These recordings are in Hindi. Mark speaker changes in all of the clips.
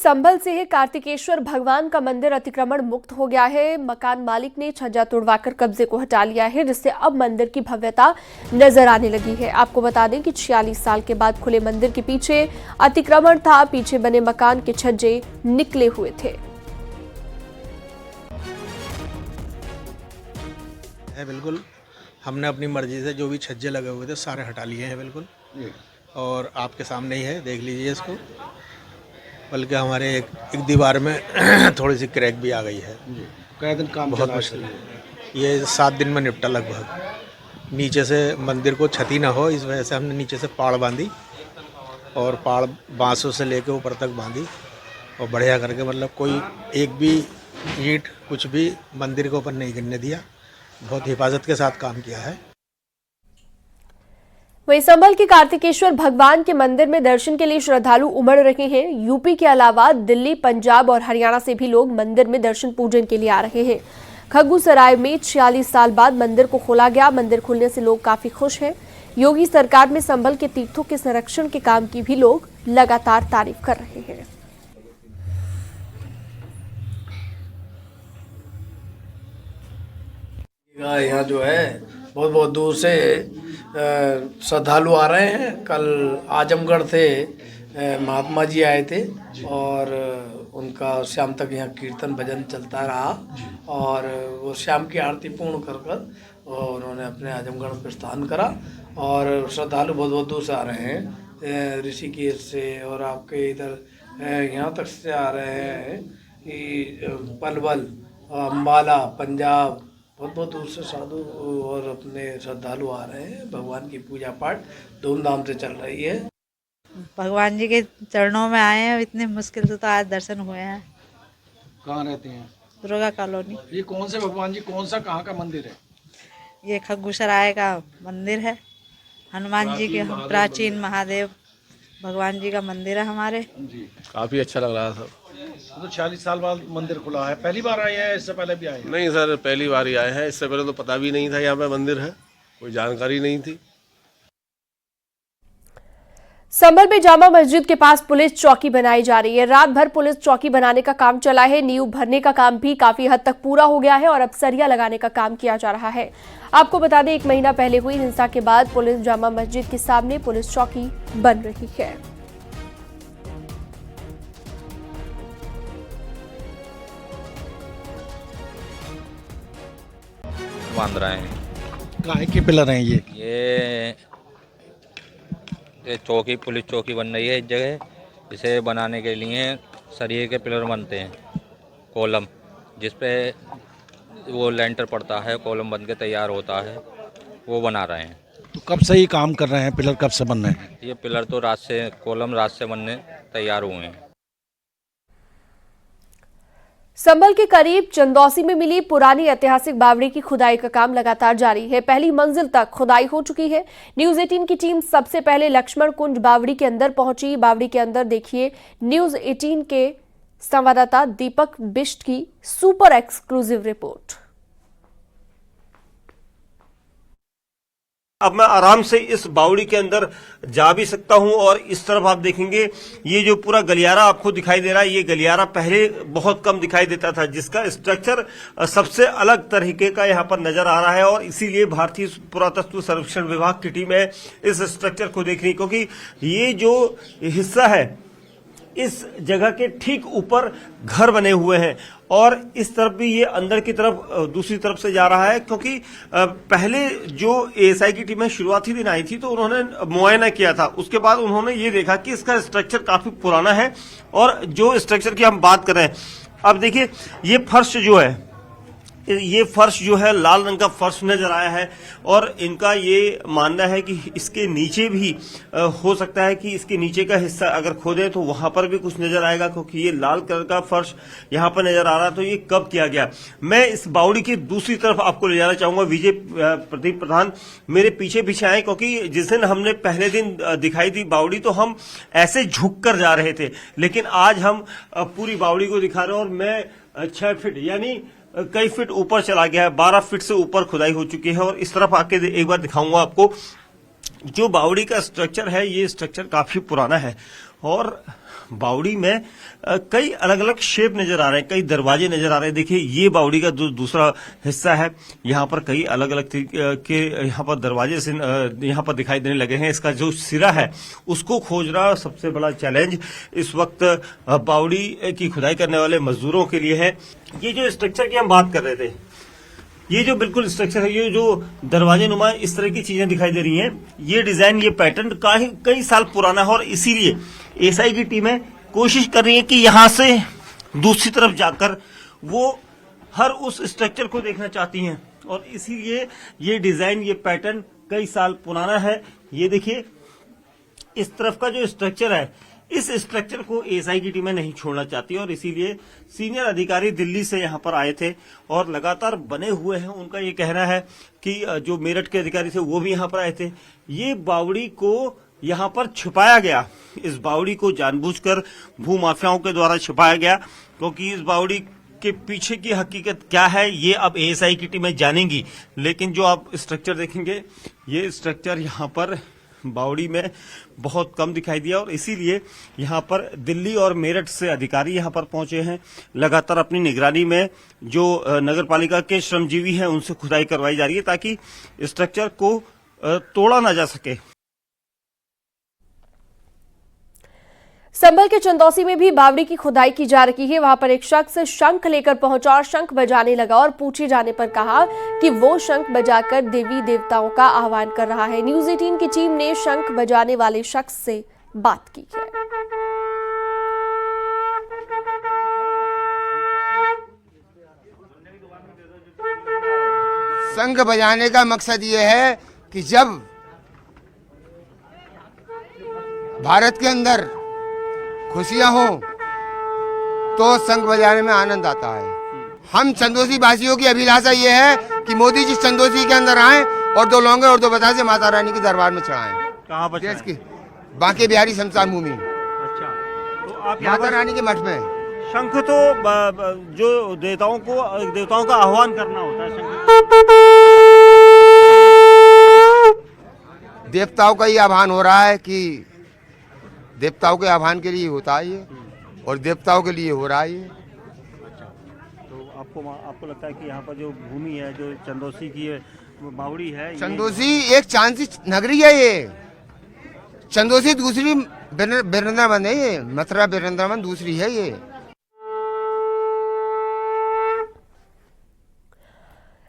Speaker 1: संभल से कार्तिकेश्वर भगवान का मंदिर अतिक्रमण मुक्त हो गया है। मकान मालिक ने छज्जा तोड़वाकर कब्जे को हटा लिया है, जिससे अब मंदिर की भव्यता नजर आने लगी है। आपको बता दें कि 46 साल के बाद खुले मंदिर के पीछे अतिक्रमण था। पीछे बने मकान के छज्जे निकले हुए थे।
Speaker 2: बिल्कुल, हमने अपनी मर्जी से जो भी छज्जे लगे हुए थे सारे हटा लिए हैं बिल्कुल, और आपके सामने ही है, देख लीजिए इसको। बल्कि हमारे एक दीवार में थोड़ी सी क्रैक भी आ गई है।
Speaker 3: कई दिन काम
Speaker 2: बहुत मुश्किल है, ये 7 दिन में निपटा लगभग। नीचे से मंदिर को क्षति ना हो, इस वजह से हमने नीचे से पाड़ बांधी और पाड़ बांसों से लेके ऊपर तक बांधी और बढ़िया करके, मतलब कोई एक भी ईंट कुछ भी मंदिर के ऊपर नहीं गिरने दिया। बहुत हिफाजत के साथ काम किया है।
Speaker 1: वहीं संभल के कार्तिकेश्वर भगवान के मंदिर में दर्शन के लिए श्रद्धालु उमड़ रहे हैं। यूपी के अलावा दिल्ली, पंजाब और हरियाणा से भी लोग मंदिर में दर्शन पूजन के लिए आ रहे हैं। खग्गूसराय में 46 साल बाद मंदिर को खोला गया। मंदिर खुलने से लोग काफी खुश हैं। योगी सरकार में संभल के तीर्थों के संरक्षण के काम की भी लोग लगातार तारीफ कर रहे हैं।
Speaker 3: यहाँ जो है बहुत बहुत दूर से श्रद्धालु आ रहे हैं। कल आजमगढ़ से महात्मा जी आए थे और उनका शाम तक यहाँ कीर्तन भजन चलता रहा और वो शाम की आरती पूर्ण कर उन्होंने अपने आजमगढ़ में प्रस्थान करा। और श्रद्धालु बहुत बहुत दूर से आ रहे हैं, ऋषिकेश से और आपके इधर यहाँ तक से आ रहे हैं कि पलवल, अम्बाला, पंजाब, बहुत बहुत दूर से साधु और अपने श्रद्धालु आ रहे हैं। भगवान की पूजा पाठ धूमधाम से चल रही है।
Speaker 4: भगवान जी के चरणों में आए हैं, इतने मुश्किल से तो आज दर्शन हुए हैं।
Speaker 3: कहाँ रहते हैं?
Speaker 4: दुर्गा कॉलोनी।
Speaker 3: ये कौन से भगवान जी, कौन सा कहाँ का मंदिर है?
Speaker 4: ये खग्गूसराय का मंदिर है। हनुमान जी के प्राचीन महादेव भगवान जी का मंदिर है हमारे
Speaker 3: जी।
Speaker 5: काफ़ी अच्छा लग रहा था।
Speaker 3: तो 40 साल बाद मंदिर खुला है। पहली बार आए हैं, इससे पहले भी आए हैं?
Speaker 5: नहीं सर, पहली बार ही आए हैं। इससे पहले तो पता भी नहीं था यहाँ पे मंदिर है, कोई जानकारी नहीं थी।
Speaker 1: संभल में जामा मस्जिद के पास पुलिस चौकी बनाई जा रही है। रात भर पुलिस चौकी बनाने का काम चला है। नींव भरने का काम भी काफी हद तक पूरा हो गया है और अब सरिया लगाने का काम किया जा रहा है। आपको बता दें, 1 महीना पहले हुई हिंसा के बाद पुलिस जामा मस्जिद के सामने पुलिस चौकी बन रही है।
Speaker 6: बांध रहे हैं।
Speaker 3: काहे के पिलर हैं ये?
Speaker 6: ये चौकी, पुलिस चौकी बन रही है इस जगह। इसे बनाने के लिए सरिये के पिलर बनते हैं, कॉलम, जिसपे वो लेंटर पड़ता है, कॉलम बन के तैयार होता है, वो बना रहे हैं।
Speaker 3: तो कब से ही काम कर रहे हैं? पिलर कब से बन रहे हैं?
Speaker 6: ये पिलर तो रात से, कॉलम रात से बनने तैयार हुए हैं।
Speaker 1: संभल के करीब चंदौसी में मिली पुरानी ऐतिहासिक बावड़ी की खुदाई का काम लगातार जारी है। पहली मंजिल तक खुदाई हो चुकी है। न्यूज 18 की टीम सबसे पहले लक्ष्मण कुंज बावड़ी के अंदर पहुंची। बावड़ी के अंदर देखिए न्यूज 18 के संवाददाता दीपक बिष्ट की सुपर एक्सक्लूसिव रिपोर्ट।
Speaker 7: अब मैं आराम से इस बावड़ी के अंदर जा भी सकता हूं और इस तरफ आप देखेंगे ये जो पूरा गलियारा आपको दिखाई दे रहा है, ये गलियारा पहले बहुत कम दिखाई देता था, जिसका स्ट्रक्चर सबसे अलग तरीके का यहां पर नजर आ रहा है। और इसीलिए भारतीय पुरातत्व सर्वेक्षण विभाग की टीम है इस स्ट्रक्चर को देखने, क्योंकि ये जो हिस्सा है इस जगह के ठीक ऊपर घर बने हुए हैं और इस तरफ भी ये अंदर की तरफ दूसरी तरफ से जा रहा है। क्योंकि पहले जो एएसआई की टीमें शुरुआती दिन आई थी तो उन्होंने मुआयना किया था। उसके बाद उन्होंने ये देखा कि इसका स्ट्रक्चर काफी पुराना है और जो स्ट्रक्चर की हम बात कर रहे हैं, अब देखिए ये फर्श जो है, ये फर्श जो है लाल रंग का फर्श नजर आया है और इनका ये मानना है कि इसके नीचे भी हो सकता है कि इसके नीचे का हिस्सा अगर खोदे तो वहां पर भी कुछ नजर आएगा, क्योंकि ये लाल कलर का फर्श यहां पर नजर आ रहा है। तो ये कब किया गया? मैं इस बावड़ी की दूसरी तरफ आपको ले जाना चाहूंगा। विजय प्रदीप प्रधान मेरे पीछे पीछे आए, क्योंकि जिस दिन हमने पहले दिन दिखाई दी बावड़ी तो हम ऐसे झुक कर जा रहे थे, लेकिन आज हम पूरी बावड़ी को दिखा रहे हैं। और मैं 6 फीट यानी कई फीट ऊपर चला गया है, 12 फीट से ऊपर खुदाई हो चुकी है। और इस तरफ आके एक बार दिखाऊंगा आपको, जो बावड़ी का स्ट्रक्चर है ये स्ट्रक्चर काफी पुराना है और बावड़ी में कई अलग अलग शेप नजर आ रहे हैं, कई दरवाजे नजर आ रहे हैं। देखिए ये बावड़ी का दूसरा हिस्सा है, यहाँ पर कई अलग अलग के यहाँ पर दरवाजे से यहाँ पर दिखाई देने लगे हैं। इसका जो सिरा है उसको खोजना सबसे बड़ा चैलेंज इस वक्त बावड़ी की खुदाई करने वाले मजदूरों के लिए है। ये जो स्ट्रक्चर की हम बात कर रहे थे, ये जो बिल्कुल स्ट्रक्चर है, ये जो दरवाजे नुमा इस तरह की चीजें दिखाई दे रही हैं, ये डिजाइन, ये पैटर्न कई साल पुराना है और इसीलिए एएसआई की टीमें कोशिश कर रही है कि यहां से दूसरी तरफ जाकर वो हर उस स्ट्रक्चर को देखना चाहती हैं और इसीलिए ये डिजाइन, ये पैटर्न कई साल पुराना है। ये देखिए इस तरफ का जो स्ट्रक्चर है, इस स्ट्रक्चर को एएसआई की टीमें नहीं छोड़ना चाहती और इसीलिए सीनियर अधिकारी दिल्ली से यहां पर आए थे और लगातार बने हुए हैं। उनका ये कहना है कि जो मेरठ के अधिकारी थे वो भी यहां पर आए थे। ये बावड़ी को यहां पर छिपाया गया, इस बावड़ी को जानबूझकर भूमाफियाओं के द्वारा छिपाया गया, क्योंकि इस बावड़ी के पीछे की हकीकत क्या है ये अब एएसआई की टीमें जानेंगी। लेकिन जो आप स्ट्रक्चर देखेंगे, ये स्ट्रक्चर यहाँ पर बावड़ी में बहुत कम दिखाई दिया और इसीलिए यहाँ पर दिल्ली और मेरठ से अधिकारी यहाँ पर पहुंचे हैं। लगातार अपनी निगरानी में जो नगर पालिका के श्रमजीवी हैं उनसे खुदाई करवाई जा रही है ताकि स्ट्रक्चर को तोड़ा ना जा सके।
Speaker 1: संभल के चंदौसी में भी बावड़ी की खुदाई की जा रही है। वहां पर एक शख्स शंख लेकर पहुंचा और शंख बजाने लगा और पूछे जाने पर कहा कि वो शंख बजाकर देवी देवताओं का आह्वान कर रहा है। न्यूज़ 18 की टीम ने शंख बजाने वाले शख्स से बात की है।
Speaker 8: शंख बजाने का मकसद ये है कि जब भारत के अंदर खुशियां हो तो शंख बजाने में आनंद आता है। हम चंदौसी वासियों की अभिलाषा ये है कि मोदी जी चंदौसी के अंदर आएं और 2 लौंगे और 2 बतासे माता रानी के दरबार में चढ़ाएं।
Speaker 7: कहाँ पर?
Speaker 8: देश की बांके बिहारी शमशान भूमि।
Speaker 7: अच्छा, तो आप
Speaker 8: माता रानी के मठ में
Speaker 7: शंख तो जो देवताओं का आह्वान करना होता है,
Speaker 8: देवताओं का ही आह्वान हो रहा है कि देवताओं के आह्वान के लिए होता है ये और देवताओं के लिए हो रहा है ये।
Speaker 7: अच्छा, तो आपको लगता है कि यहाँ पर जो भूमि है, जो चंदौसी की बावड़ी है,
Speaker 8: चंदौसी एक चांदी नगरी है। ये चंदौसी दूसरी वृंदावन है, ये मथुरा वृंदावन दूसरी है। ये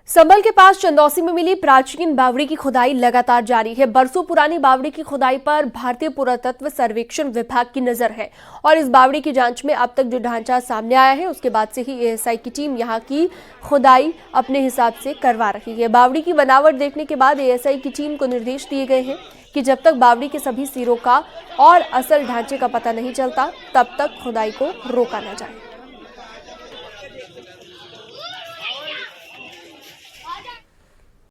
Speaker 1: संभल के पास चंदौसी में मिली प्राचीन बावड़ी की खुदाई लगातार जारी है। बरसों पुरानी बावड़ी की खुदाई पर भारतीय पुरातत्व सर्वेक्षण विभाग की नजर है और इस बावड़ी की जांच में अब तक जो ढांचा सामने आया है उसके बाद से ही एएसआई की टीम यहां की खुदाई अपने हिसाब से करवा रही है। बावड़ी की बनावट देखने के बाद एएसआई की टीम को निर्देश दिए गए हैं कि जब तक बावड़ी के सभी सिरों का और असल ढांचे का पता नहीं चलता तब तक खुदाई को रोका न जाए।